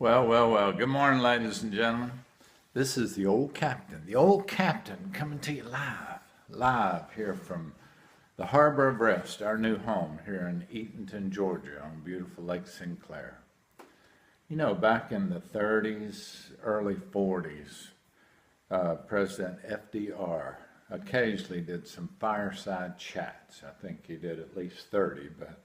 Well. Good morning, ladies and gentlemen. This is the old captain coming to you live here from the Harbor of Rest, our new home here in Eatonton, Georgia, on beautiful Lake Sinclair. You know, back in the 30s, early 40s, President FDR occasionally did some fireside chats. I think he did at least 30, but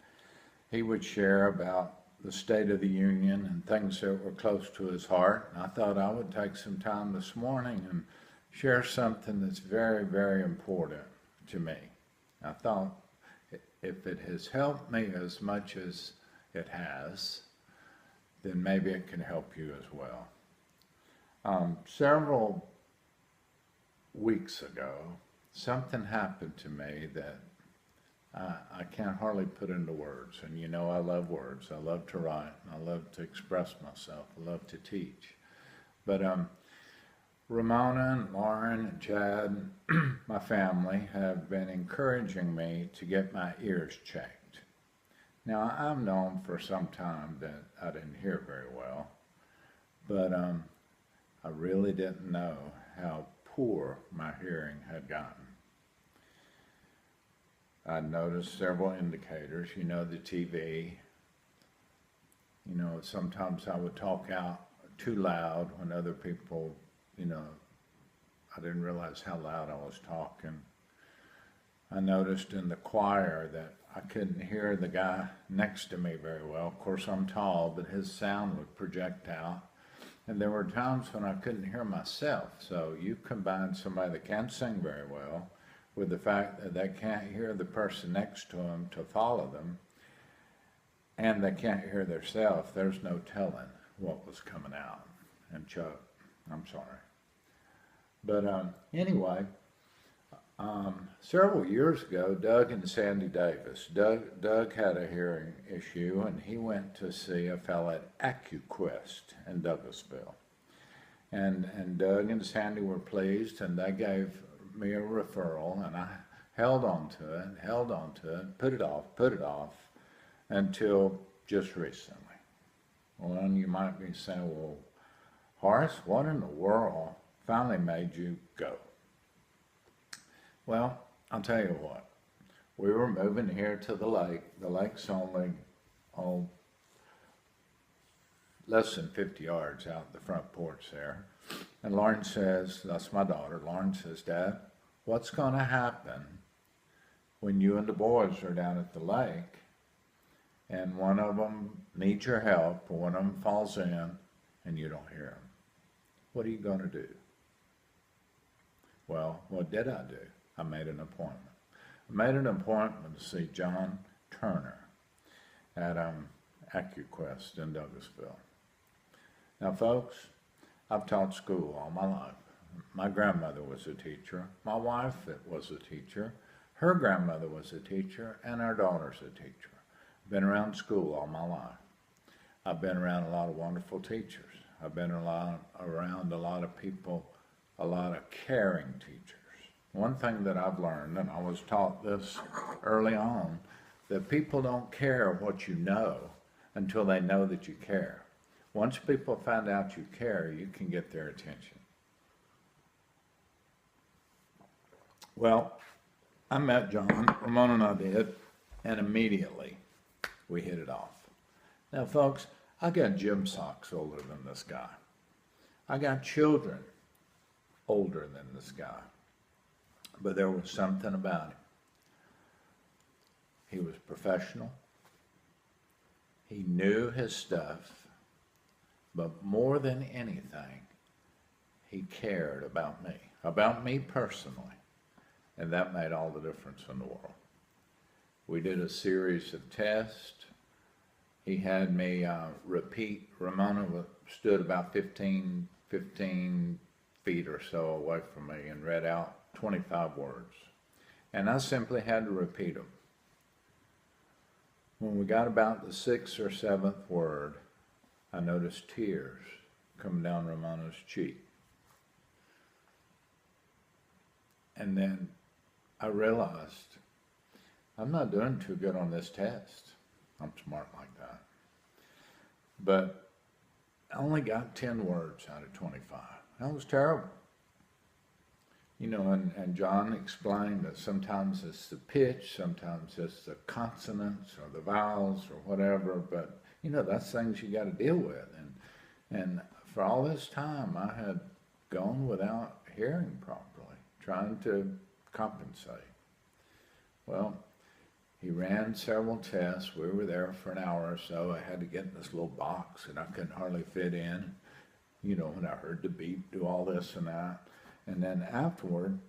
he would share about the State of the Union and things that were close to his heart. And I thought I would take some time this morning and share something that's very, very important to me. I thought if it has helped me as much as it has, then maybe it can help you as well. Several weeks ago, something happened to me that I can't hardly put into words. And you know I love words. I love to write. I love to express myself. I love to teach. But Ramona and Lauren and Chad, my family, have been encouraging me to get my ears checked. Now, I've known for some time that I didn't hear very well, but I really didn't know how poor my hearing had gotten. I noticed several indicators, you know, the TV. You know, sometimes I would talk out too loud when other people, you know, I didn't realize how loud I was talking. I noticed in the choir that I couldn't hear the guy next to me very well. Of course, I'm tall, but his sound would project out. And there were times when I couldn't hear myself. So you combine somebody that can't sing very well with the fact that they can't hear the person next to them to follow them, and they can't hear themselves, there's no telling what was coming out. And Chuck, I'm sorry. But anyway, several years ago, Doug and Sandy Davis, Doug had a hearing issue, and he went to see a fellow at AccuQuest in Douglasville. And Doug and Sandy were pleased, and they gave me a referral, and I held on to it, put it off, until just recently. Well, and you might be saying, well, Horace, what in the world finally made you go? Well, I'll tell you what. We were moving here to the lake. The lake's only, less than 50 yards out the front porch there. And Lauren says, that's my daughter, Lauren says, Dad, what's going to happen when you and the boys are down at the lake and one of them needs your help or one of them falls in and you don't hear them? What are you going to do? Well, what did I do? I made an appointment. I made an appointment to see John Turner at AccuQuest in Douglasville. Now, folks, I've taught school all my life. My grandmother was a teacher. My wife was a teacher. Her grandmother was a teacher, and our daughter's a teacher. I've been around school all my life. I've been around a lot of wonderful teachers. I've been around a lot of people, a lot of caring teachers. One thing that I've learned, and I was taught this early on, that people don't care what you know until they know that you care. Once people find out you care, you can get their attention. Well, I met John, Ramona and I did, and immediately we hit it off. Now, folks, I got gym socks older than this guy. I got children older than this guy. But there was something about him. He was professional. He knew his stuff. But more than anything, he cared about me personally. And that made all the difference in the world. We did a series of tests. He had me repeat. Ramona stood about 15 feet or so away from me and read out 25 words. And I simply had to repeat them. When we got about the 6th or 7th word, I noticed tears come down Ramona's cheek. And then I realized I'm not doing too good on this test. I'm smart like that. But only got 10 words out of 25. That was terrible. You know, and John explained that sometimes it's the pitch, sometimes it's the consonants or the vowels or whatever, but, you know, that's things you got to deal with. And for all this time, I had gone without hearing properly, trying to compensate. Well, he ran several tests. We were there for an hour or so. I had to get in this little box that I couldn't hardly fit in. You know, when I heard the beep, do all this and that. And then afterward,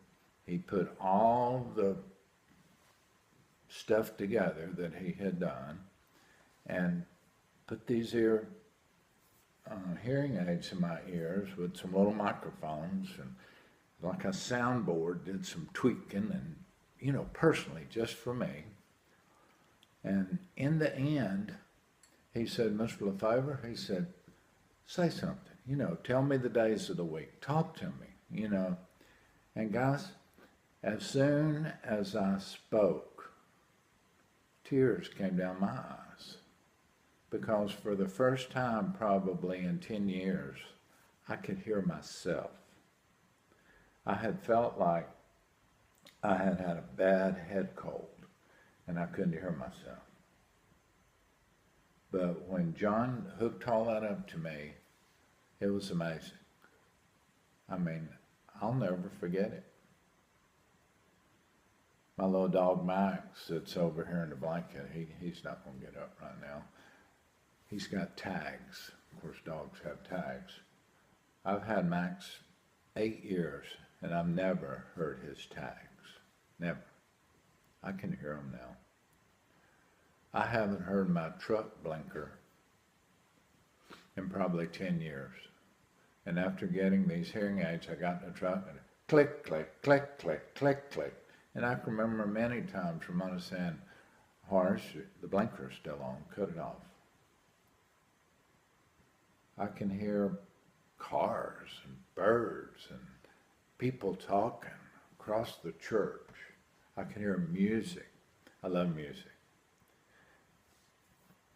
he put all the stuff together that he had done and put these hearing aids in my ears with some little microphones and like a soundboard, did some tweaking and, you know, personally, just for me. And in the end, he said, Mr. Lefevre, he said, say something, you know, tell me the days of the week, talk to me, you know. And guys, as soon as I spoke, tears came down my eyes. Because for the first time probably in 10 years, I could hear myself. I had felt like I had had a bad head cold and I couldn't hear myself. But when John hooked all that up to me, it was amazing. I mean, I'll never forget it. My little dog Max that's over here in the blanket, he's not going to get up right now. He's got tags. Of course, dogs have tags. I've had Max 8 years, and I've never heard his tags. Never. I can hear them now. I haven't heard my truck blinker in probably 10 years. And after getting these hearing aids, I got in the truck and click, click, click, click, click, click. And I can remember many times Ramona saying, Horace, the blinker's still on, cut it off. I can hear cars and birds and people talking across the church. I can hear music. I love music.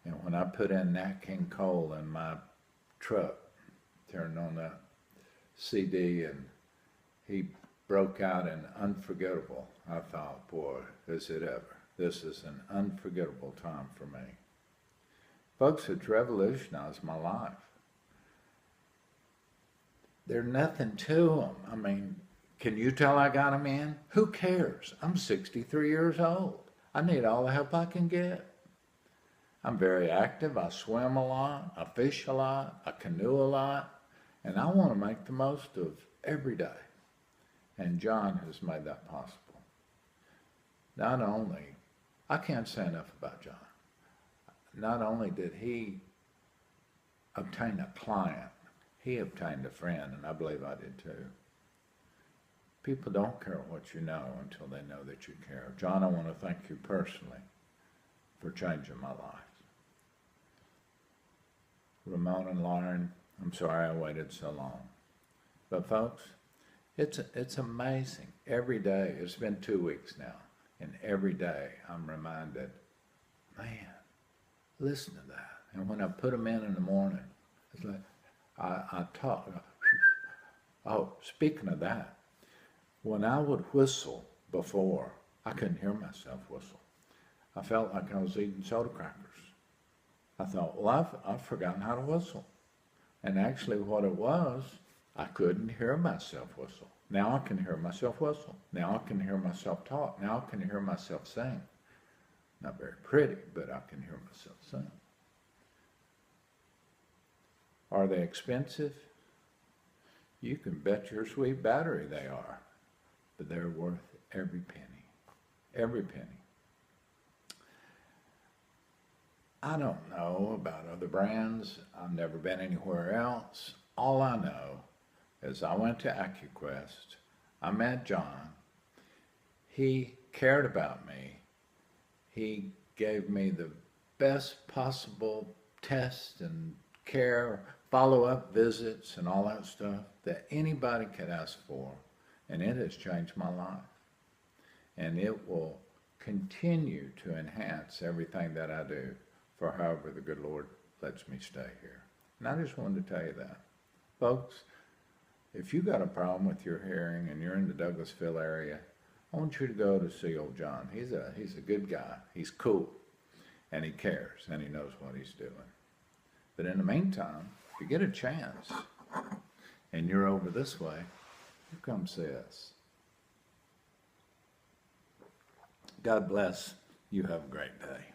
And when I put in Nat King Cole in my truck, turned on that CD and he broke out in Unforgettable, I thought, boy, is it ever. This is an unforgettable time for me. Folks, it's revolutionized my life. There's nothing to them. I mean, can you tell I got them in? Who cares? I'm 63 years old. I need all the help I can get. I'm very active. I swim a lot. I fish a lot. I canoe a lot. And I want to make the most of every day. And John has made that possible. Not only, I can't say enough about John. Not only did he obtain a client, he obtained a friend, and I believe I did too. People don't care what you know until they know that you care. John, I want to thank you personally for changing my life. Ramon and Lauren, I'm sorry I waited so long. But folks, it's amazing. Every day, it's been 2 weeks now, and every day I'm reminded, man, listen to that. And when I put them in the morning, it's like, I talk. Oh, speaking of that, when I would whistle before, I couldn't hear myself whistle. I felt like I was eating soda crackers. I thought, well, I've forgotten how to whistle. And actually what it was, I couldn't hear myself whistle. Now I can hear myself whistle. Now I can hear myself talk. Now I can hear myself sing. Not very pretty, but I can hear myself sing. Are they expensive? You can bet your sweet battery they are, but they're worth every penny. Every penny. I don't know about other brands. I've never been anywhere else. All I know is I went to AccuQuest. I met John. He cared about me. He gave me the best possible test and care, follow-up visits and all that stuff that anybody could ask for. And it has changed my life. And it will continue to enhance everything that I do for however the good Lord lets me stay here. And I just wanted to tell you that. Folks, if you got a problem with your hearing and you're in the Douglasville area, I want you to go to see old John. He's a good guy. He's cool. And he cares. And he knows what he's doing. But in the meantime, if you get a chance and you're over this way, you come see us. God bless. You have a great day.